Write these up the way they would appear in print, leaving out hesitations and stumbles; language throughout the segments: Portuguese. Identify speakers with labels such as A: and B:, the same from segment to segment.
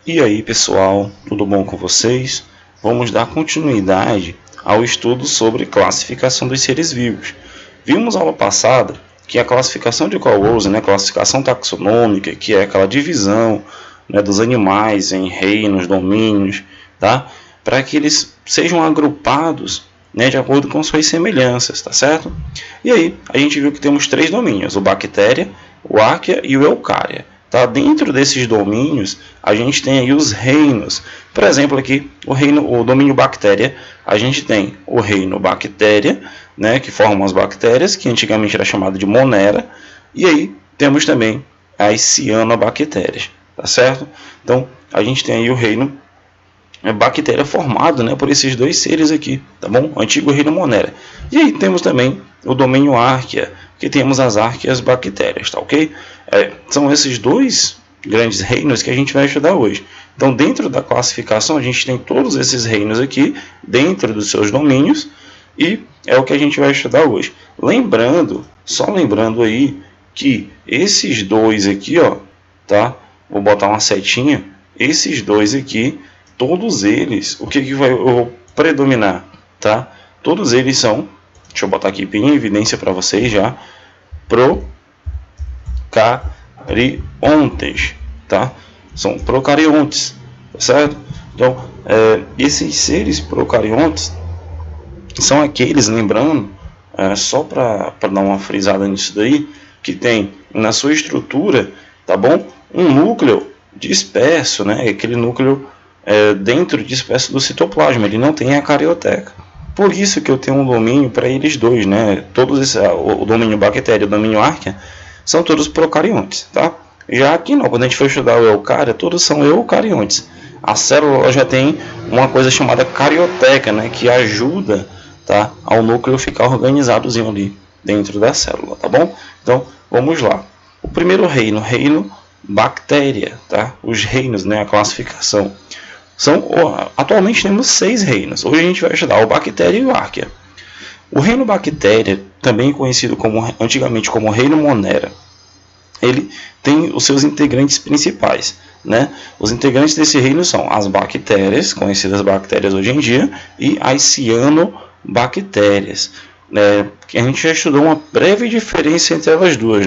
A: E aí pessoal, tudo bom com vocês? Vamos dar continuidade ao estudo sobre classificação dos seres vivos. Vimos aula passada que a classificação de Coase, classificação taxonômica, que é aquela divisão, dos animais em reinos, domínios, tá? Para que eles sejam agrupados, de acordo com suas semelhanças, tá certo? E aí a gente viu que temos 3 domínios: o Bactéria, o Archaea e o Eukarya. Tá? Dentro desses domínios, a gente tem aí os reinos. Por exemplo, aqui, o domínio Bactéria, a gente tem o reino Bactéria, que formam as bactérias, que antigamente era chamado de Monera, e aí temos também as cianobactérias, tá certo? Então, a gente tem aí o reino Bactéria formado, por esses 2 seres aqui, tá bom? O antigo reino Monera. E aí temos também o domínio Archaea, que temos as Arqueias bactérias, tá ok? São esses 2 grandes reinos que a gente vai estudar hoje. Então, dentro da classificação, a gente tem todos esses reinos aqui, dentro dos seus domínios, e é o que a gente vai estudar hoje. Só lembrando aí, que esses 2 aqui, ó, tá? Vou botar uma setinha, esses 2 aqui, todos eles, o que eu vou predominar, tá? Todos eles são, deixa eu botar aqui bem em evidência para vocês já, procariontes, tá? São procariontes, tá certo? Então, esses seres procariontes são aqueles, lembrando, só para dar uma frisada nisso daí, que tem na sua estrutura, tá bom? Um núcleo disperso, aquele núcleo dentro disperso do citoplasma, ele não tem a carioteca. Por isso que eu tenho um domínio para eles 2, Todos o domínio Bactéria e o domínio Archaea são todos procariontes, tá? Já aqui não, quando a gente for estudar o Eukarya, todos são eucariontes. A célula já tem uma coisa chamada carioteca, que ajuda, tá, ao núcleo ficar organizadozinho ali dentro da célula, tá bom? Então, vamos lá. O primeiro reino Bactéria, tá? Os reinos, a classificação. Atualmente temos 6 reinos. Hoje a gente vai estudar o Bactéria e o Archaea. O reino Bactéria, também conhecido antigamente como reino Monera, ele tem os seus integrantes principais. Os integrantes desse reino são as bactérias, conhecidas bactérias hoje em dia, e as cianobactérias. Que a gente já estudou uma breve diferença entre elas duas.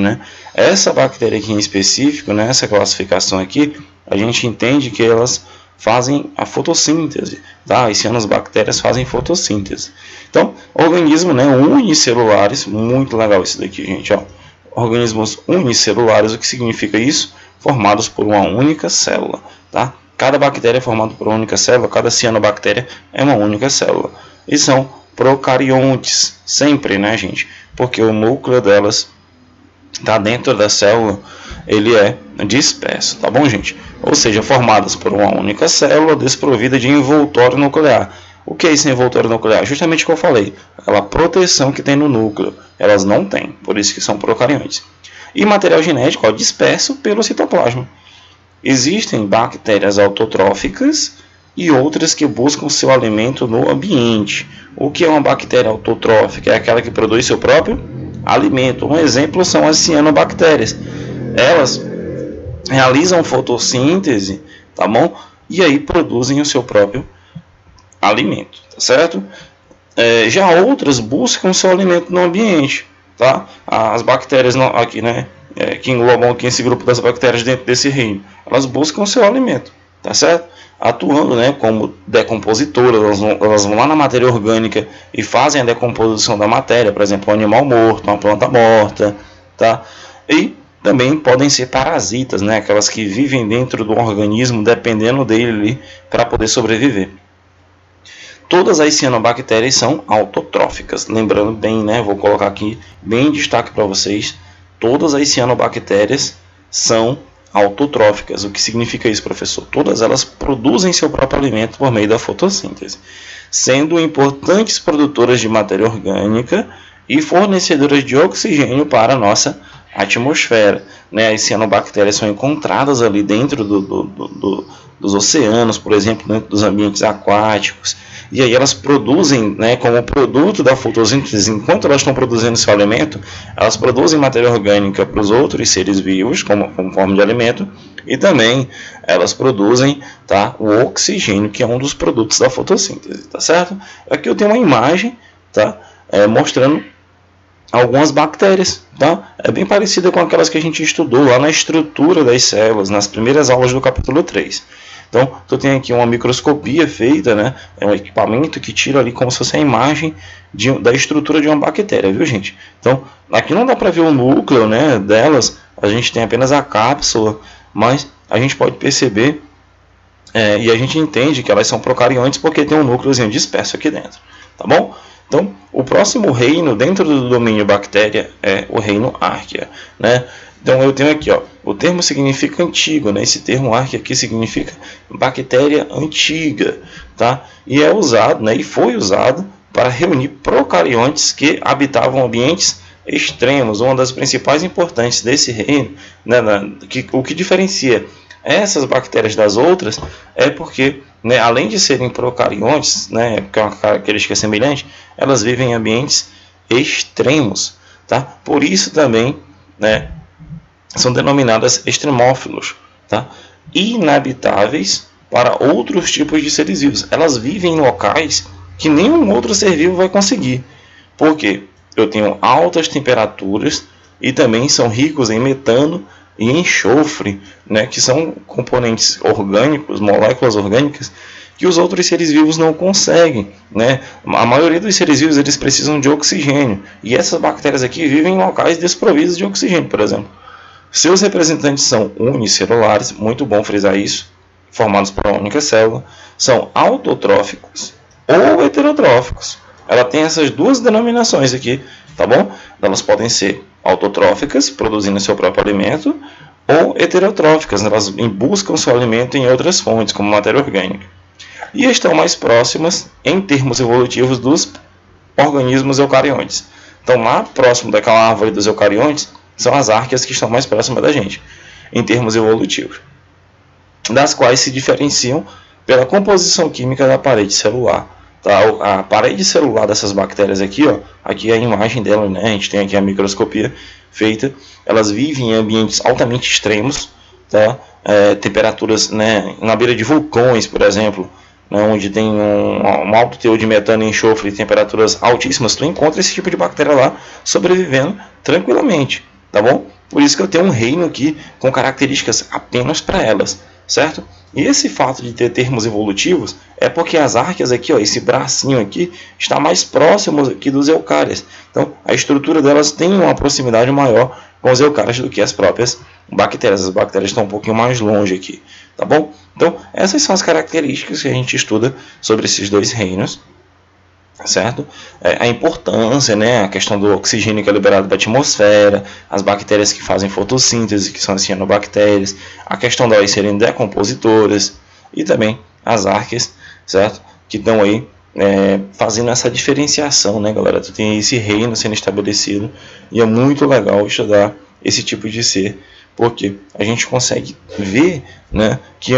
A: Essa bactéria aqui em específico, essa classificação aqui, a gente entende que elas fazem a fotossíntese, tá? As cianobactérias fazem fotossíntese. Então, organismos unicelulares, muito legal isso daqui, gente, ó. Organismos unicelulares, o que significa isso? Formados por uma única célula, tá? Cada bactéria é formada por uma única célula, cada cianobactéria é uma única célula. E são procariontes, sempre, gente? Porque o núcleo delas está dentro da célula, ele é disperso, tá bom, gente? Ou seja, formadas por uma única célula desprovida de envoltório nuclear. O que é esse envoltório nuclear? Justamente o que eu falei, aquela proteção que tem no núcleo, elas não têm, por isso que são procariontes. E material genético disperso pelo citoplasma. Existem bactérias autotróficas e outras que buscam seu alimento no ambiente. O que é uma bactéria autotrófica? É aquela que produz seu próprio alimento. Um exemplo são as cianobactérias. Elas realizam fotossíntese, tá bom? E aí produzem o seu próprio alimento, tá certo? Já outras buscam seu alimento no ambiente, tá? As bactérias aqui, que englobam aqui esse grupo das bactérias dentro desse reino, elas buscam seu alimento, tá certo? Atuando, como decompositoras, elas vão lá na matéria orgânica e fazem a decomposição da matéria, por exemplo, um animal morto, uma planta morta, tá? E também podem ser parasitas, aquelas que vivem dentro do organismo, dependendo dele para poder sobreviver. Todas as cianobactérias são autotróficas. Lembrando bem, vou colocar aqui bem em destaque para vocês, todas as cianobactérias são autotróficas. O que significa isso, professor? Todas elas produzem seu próprio alimento por meio da fotossíntese, sendo importantes produtoras de matéria orgânica e fornecedoras de oxigênio para a nossa atmosfera, né? As cianobactérias são encontradas ali dentro dos oceanos, por exemplo, dentro dos ambientes aquáticos, e aí elas produzem, né, como produto da fotossíntese, enquanto elas estão produzindo seu alimento, elas produzem matéria orgânica para os outros seres vivos, como forma de alimento, e também elas produzem, tá, o oxigênio, que é um dos produtos da fotossíntese, tá certo? Aqui eu tenho uma imagem, tá, mostrando algumas bactérias, tá? É bem parecida com aquelas que a gente estudou lá na estrutura das células, nas primeiras aulas do capítulo 3. Então, tu tem aqui uma microscopia feita, né? É um equipamento que tira ali como se fosse a imagem da estrutura de uma bactéria, viu, gente? Então, aqui não dá para ver o núcleo, né, delas, a gente tem apenas a cápsula, mas a gente pode perceber e a gente entende que elas são procariontes porque tem um núcleozinho disperso aqui dentro, tá bom? Então, o próximo reino dentro do domínio bactéria é o reino Archaea, né? Então, eu tenho aqui, ó, o termo significa antigo, né? Esse termo Archaea aqui significa bactéria antiga, tá? E é usado, né? E foi usado para reunir procariontes que habitavam ambientes extremos. Uma das principais importantes desse reino, né? O que diferencia essas bactérias das outras é porque, né, além de serem procariontes, né, que é uma característica semelhante, elas vivem em ambientes extremos, tá? Por isso também, né, são denominadas extremófilos, tá? Inabitáveis para outros tipos de seres vivos. Elas vivem em locais que nenhum outro ser vivo vai conseguir. Por quê? Eu tenho altas temperaturas e também são ricos em metano e enxofre, né, que são componentes orgânicos, moléculas orgânicas, que os outros seres vivos não conseguem, né? A maioria dos seres vivos eles precisam de oxigênio, e essas bactérias aqui vivem em locais desprovidos de oxigênio, por exemplo. Seus representantes são unicelulares, muito bom frisar isso, formados por uma única célula, são autotróficos ou heterotróficos. Ela tem essas duas denominações aqui, tá bom? Elas podem ser autotróficas, produzindo seu próprio alimento, ou heterotróficas, elas buscam seu alimento em outras fontes, como matéria orgânica. E estão mais próximas, em termos evolutivos, dos organismos eucariontes. Então, lá próximo daquela árvore dos eucariontes, são as árqueas que estão mais próximas da gente, em termos evolutivos, das quais se diferenciam pela composição química da parede celular. Tá? A parede celular dessas bactérias aqui, ó, aqui é a imagem dela, né? A gente tem aqui a microscopia feita. Elas vivem em ambientes altamente extremos, tá? Temperaturas, né, na beira de vulcões, por exemplo, né, onde tem um alto teor de metano e enxofre e temperaturas altíssimas. Tu encontra esse tipo de bactéria lá sobrevivendo tranquilamente, tá bom? Por isso que eu tenho um reino aqui com características apenas para elas, certo? E esse fato de ter termos evolutivos é porque as árqueas aqui, ó, esse bracinho aqui, está mais próximo aqui dos eucárias. Então, a estrutura delas tem uma proximidade maior com os eucárias do que as próprias bactérias. As bactérias estão um pouquinho mais longe aqui, tá bom? Então, essas são as características que a gente estuda sobre esses dois reinos, certo? A importância, né, a questão do oxigênio que é liberado da atmosfera, as bactérias que fazem fotossíntese, que são as cianobactérias, a questão delas serem decompositoras e também as árqueas, certo? Que estão aí fazendo essa diferenciação, né, galera? Tu tem esse reino sendo estabelecido e é muito legal estudar esse tipo de ser, porque a gente consegue ver, né, que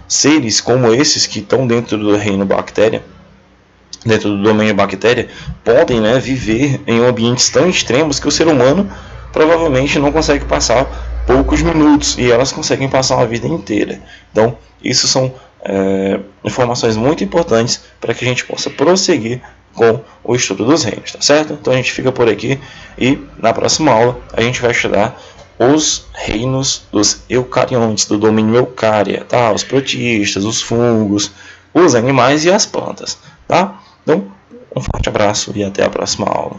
A: seres como esses que estão dentro do reino bactéria, dentro do domínio bactéria, podem, né, viver em ambientes tão extremos que o ser humano provavelmente não consegue passar poucos minutos, e elas conseguem passar uma vida inteira. Então, isso são informações muito importantes para que a gente possa prosseguir com o estudo dos reinos, tá certo? Então a gente fica por aqui e na próxima aula a gente vai estudar os reinos dos eucariontes, do domínio eucária, tá? Os protistas, os fungos, os animais e as plantas, tá? Então, um forte abraço e até a próxima aula.